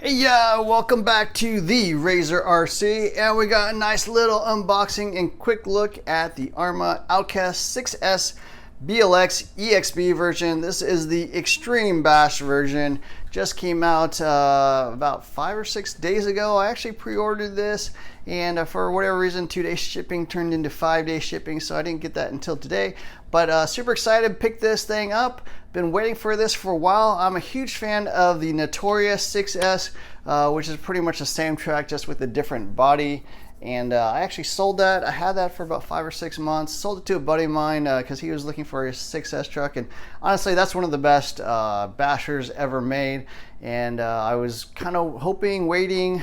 Yeah, welcome back to the Razor RC, and we got a nice little unboxing and quick look at the Arrma Outcast 6S BLX EXB version. This is the Extreme Bash version. Just came out about 5 or 6 days ago. I actually pre-ordered this, and for whatever reason 2-day shipping turned into 5-day shipping, so I didn't get that until today. But super excited to pick this thing up. Been waiting for this for a while. I'm a huge fan of the Notorious 6S, which is pretty much the same track just with a different body. And I actually sold that. I had that for about 5 or 6 months. Sold it to a buddy of mine because he was looking for a 6S truck. And honestly, that's one of the best bashers ever made. And I was kind of hoping, waiting,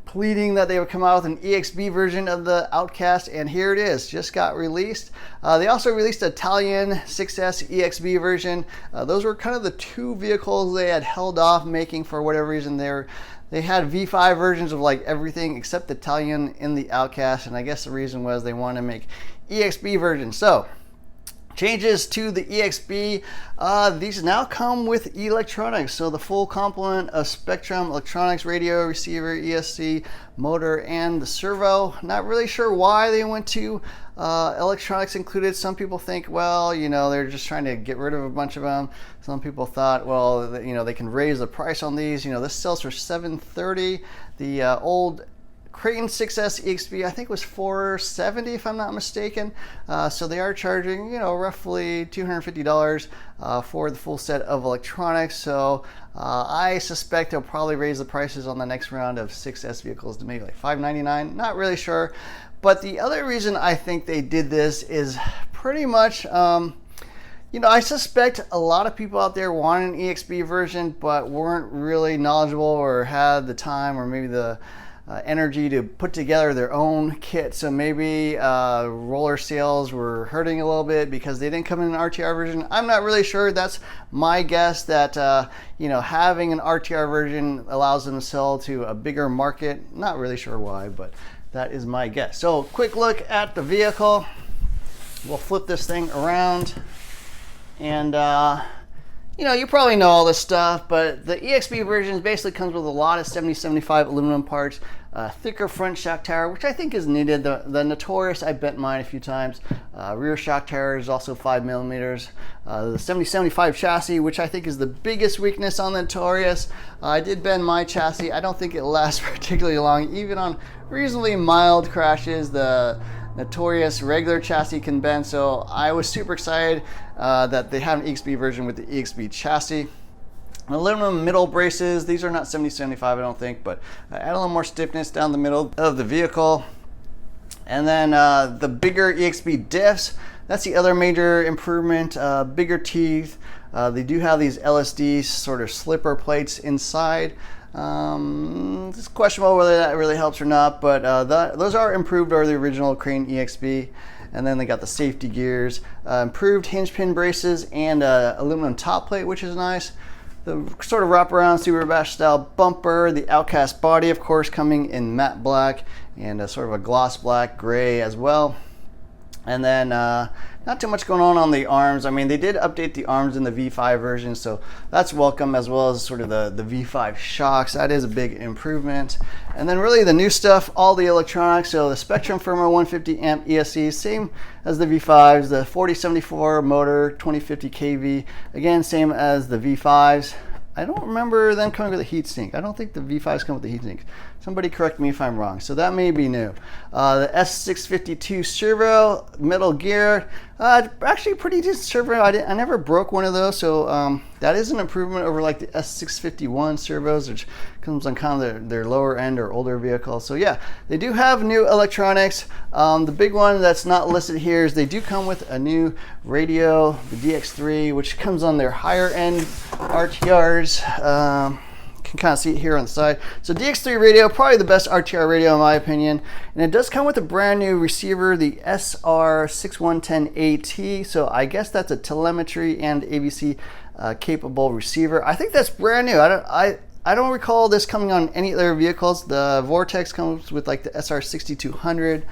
pleading that they would come out with an EXB version of the Outcast, and here it is, just got released. They also released an Italian 6S EXB version. Those were kind of the two vehicles they had held off making for whatever reason. They had V5 versions of like everything except the Italian in the Outcast, and I guess the reason was they wanted to make EXB versions. So changes to the EXB. These now come with electronics, so the full complement of Spectrum electronics, radio, receiver, ESC, motor, and the servo. Not really sure why they went to electronics included. Some people think, well, you know, they're just trying to get rid of a bunch of them. Some people thought, well, you know, they can raise the price on these. You know, this sells for $730. The old Creighton 6S EXB, I think, was $470 if I'm not mistaken. So they are charging, you know, roughly $250 for the full set of electronics. So I suspect they'll probably raise the prices on the next round of 6S vehicles to maybe like $599. Not really sure. But the other reason I think they did this is pretty much, you know, I suspect a lot of people out there want an EXB version but weren't really knowledgeable or had the time or maybe the energy to put together their own kit. So maybe roller sales were hurting a little bit because they didn't come in an RTR version. I'm not really sure. That's my guess, that you know, having an RTR version allows them to sell to a bigger market. Not really sure why, but that is my guess. So quick look at the vehicle. We'll flip this thing around, and you know, you probably know all this stuff, but the EXB version basically comes with a lot of 70-75 aluminum parts, thicker front shock tower, which I think is needed. The Notorious, I bent mine a few times. Rear shock tower is also 5mm. The 70-75 chassis, which I think is the biggest weakness on the Notorious. I did bend my chassis. I don't think it lasts particularly long, even on reasonably mild crashes. The Notorious regular chassis can bend, so I was super excited that they have an EXB version with the EXB chassis. Aluminum middle braces. These are not 70-75, I don't think, but add a little more stiffness down the middle of the vehicle. And then the bigger EXB diffs. That's the other major improvement. Bigger teeth. They do have these LSD sort of slipper plates inside. It's questionable whether that really helps or not, but those are improved over the original Creighton EXB. And then they got the safety gears, improved hinge pin braces, and aluminum top plate, which is nice. The sort of wraparound Super Bash style bumper, the Outcast body, of course, coming in matte black and sort of a gloss black gray as well. And then not too much going on the arms. I mean, they did update the arms in the V5 version, so that's welcome, as well as sort of the V5 shocks. That is a big improvement. And then really the new stuff, all the electronics. So the Spectrum firmware 150 amp ESC, same as the V5s. The 4074 motor, 2050 kV, again, same as the V5s. I don't remember them coming with a heatsink. I don't think the V5s come with a heatsink. Somebody correct me if I'm wrong. So that may be new. The S652 servo, metal gear. Actually pretty decent servo. I never broke one of those, so that is an improvement over like the S651 servos, which comes on kind of their lower end or older vehicles. So yeah, they do have new electronics. The big one that's not listed here is they do come with a new radio, the DX3, which comes on their higher end RTRs. Can kind of see it here on the side. So DX3 radio, probably the best RTR radio in my opinion, and it does come with a brand new receiver, the SR6110AT. So I guess that's a telemetry and AVC capable receiver. I think that's brand new. I don't recall this coming on any other vehicles. The Vortex comes with like the SR6200.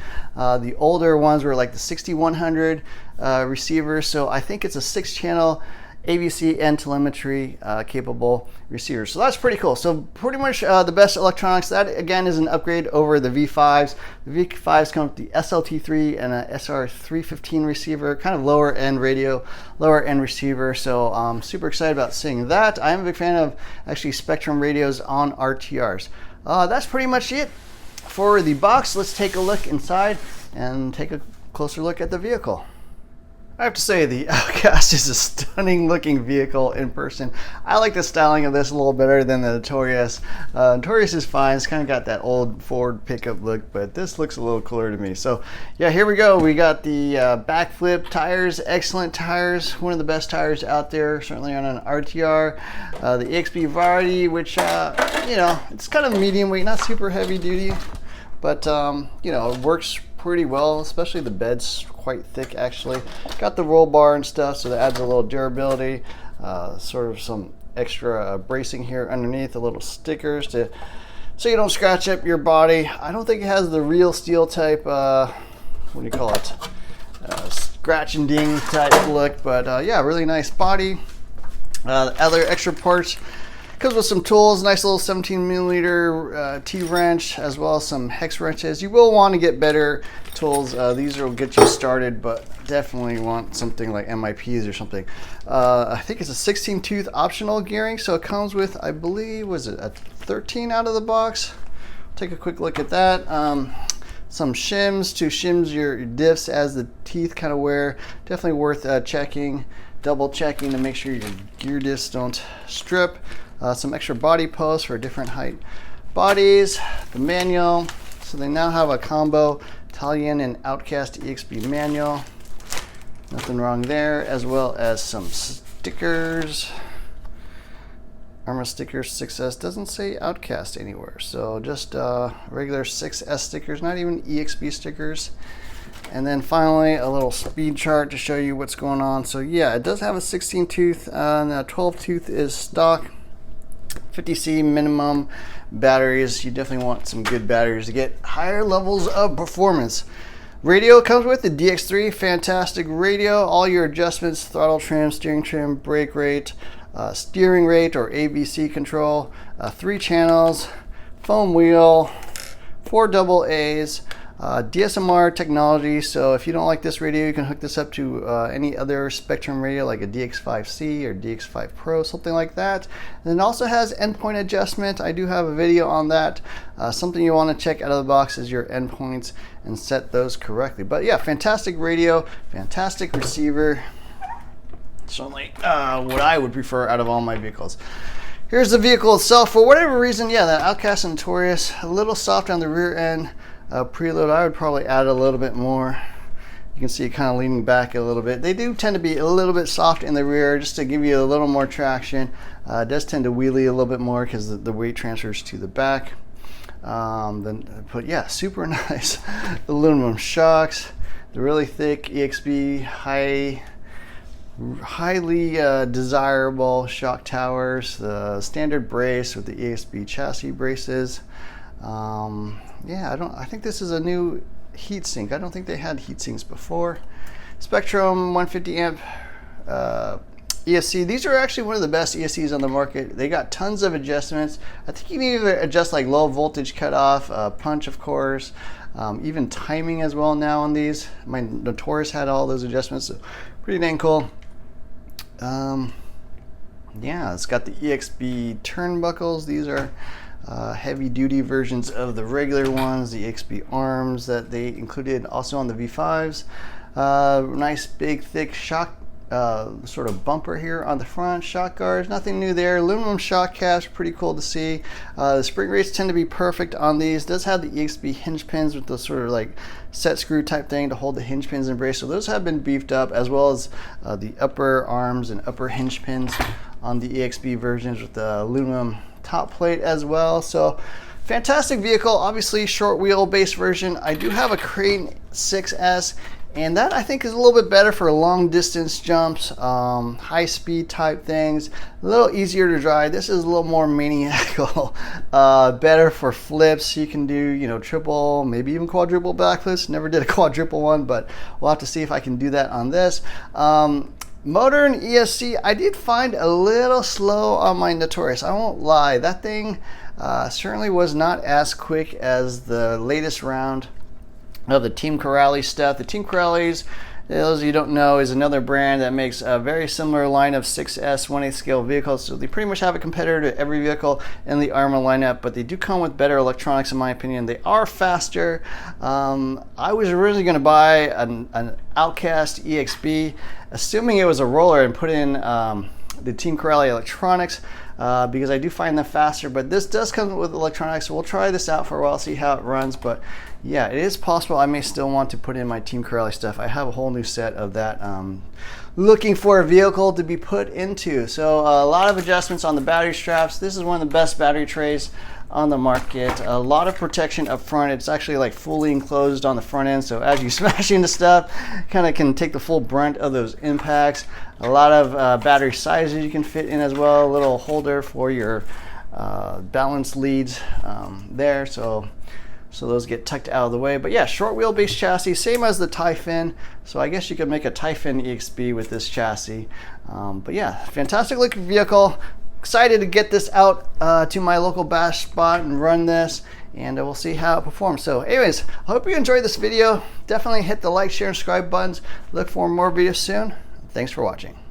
The older ones were like the 6100 receiver. So I think it's a 6-channel AVC and telemetry capable receiver. So that's pretty cool. So pretty much the best electronics. That again is an upgrade over the V5s. The V5s come with the SLT3 and a SR315 receiver, kind of lower end radio, lower end receiver. So I'm super excited about seeing that. I'm a big fan of actually Spectrum radios on RTRs. That's pretty much it for the box. Let's take a look inside and take a closer look at the vehicle. I have to say the Outcast is a stunning looking vehicle in person. I like the styling of this a little better than the Notorious. Notorious is fine, it's kind of got that old Ford pickup look, but this looks a little cooler to me. So yeah, here we go. We got the backflip tires, excellent tires, one of the best tires out there, certainly on an RTR. The EXB variety, which you know, it's kind of medium weight, not super heavy duty, but you know, it works pretty well, especially the bed's quite thick actually. Got the roll bar and stuff, so that adds a little durability. Sort of some extra bracing here underneath, a little stickers to so you don't scratch up your body. I don't think it has the real steel type, what do you call it, scratch and ding type look, but yeah, really nice body. Other extra parts. Comes with some tools, nice little 17mm T-wrench, as well as some hex wrenches. You will want to get better tools. These will get you started, but definitely want something like MIPs or something. I think it's a 16 tooth optional gearing, so it comes with, I believe, was it a 13 out of the box? Take a quick look at that. Some shims to shims your diffs as the teeth kind of wear. Definitely worth checking, double checking to make sure your gear diffs don't strip. Some extra body posts for different height bodies, the manual. So they now have a combo Italian and Outcast EXB manual. Nothing wrong there, as well as some stickers. Arrma stickers 6S doesn't say Outcast anywhere, so just regular 6S stickers, not even EXB stickers. And then finally a little speed chart to show you what's going on. So yeah, it does have a 16 tooth and a 12 tooth is stock. 50C minimum batteries. You definitely want some good batteries to get higher levels of performance. Radio comes with the DX3, fantastic radio. All your adjustments, throttle trim, steering trim, brake rate, steering rate or AVC control, 3 channels, foam wheel, 4 double A's, DSMR technology. So if you don't like this radio, you can hook this up to any other Spectrum radio like a DX5C or DX5 Pro, something like that. And it also has endpoint adjustment. I do have a video on that. Something you want to check out of the box is your endpoints and set those correctly. But yeah, fantastic radio, fantastic receiver. Certainly what I would prefer out of all my vehicles. Here's the vehicle itself. For whatever reason, yeah, the Outcast and Notorious, a little soft on the rear end. Preload, I would probably add a little bit more. You can see it kind of leaning back a little bit. They do tend to be a little bit soft in the rear just to give you a little more traction. It does tend to wheelie a little bit more because the weight transfers to the back. But yeah, super nice. Aluminum shocks, the really thick EXB highly desirable shock towers, the standard brace with the EXB chassis braces. Yeah, I think this is a new heatsink. I don't think they had heatsinks before. Spectrum 150 amp ESC. These are actually one of the best ESCs on the market. They got tons of adjustments. I think you can either adjust like low voltage cutoff, punch of course, even timing as well now on these. My Notorious had all those adjustments, so pretty dang cool. Yeah, it's got the Exp Turnbuckles. These are heavy duty versions of the regular ones, the Exp arms that they included also on the V5s. Nice big thick shock sort of bumper here on the front, shock guards, nothing new there. Aluminum shock caps, pretty cool to see. The spring rates tend to be perfect on these. It does have the EXB hinge pins with the sort of like set screw type thing to hold the hinge pins in brace, so those have been beefed up, as well as the upper arms and upper hinge pins on the EXB versions with the aluminum top plate as well. So fantastic vehicle. Obviously short wheelbase version. I do have a Crane 6S, and that I think is a little bit better for long distance jumps, high speed type things, a little easier to drive. This is a little more maniacal, better for flips. You can do, you know, triple, maybe even quadruple backflips. Never did a quadruple one, but we'll have to see if I can do that on this. Motor and ESC, I did find a little slow on my Notorious. I won't lie. That thing certainly was not as quick as the latest round of the Team Corrales stuff. The Team Corrales, those of you who don't know, is another brand that makes a very similar line of 6S 1/8 scale vehicles. So they pretty much have a competitor to every vehicle in the Arrma lineup, but they do come with better electronics in my opinion. They are faster. I was originally going to buy an Outcast EXB, assuming it was a roller, and put in the Team Corrales electronics because I do find them faster, but this does come with electronics, so we'll try this out for a while, see how it runs. But yeah, it is possible I may still want to put in my Team Corrales stuff. I have a whole new set of that looking for a vehicle to be put into. So a lot of adjustments on the battery straps. This is one of the best battery trays on the market. A lot of protection up front. It's actually like fully enclosed on the front end, so as you smash into stuff, kind of can take the full brunt of those impacts. A lot of battery sizes you can fit in as well. A little holder for your balance leads there, so those get tucked out of the way. But yeah, short wheelbase chassis, same as the Typhon. So I guess you could make a Typhon EXB with this chassis. But yeah, fantastic looking vehicle. Excited to get this out to my local bash spot and run this, and we'll see how it performs. So anyways, I hope you enjoyed this video. Definitely hit the like, share, and subscribe buttons. Look for more videos soon. Thanks for watching.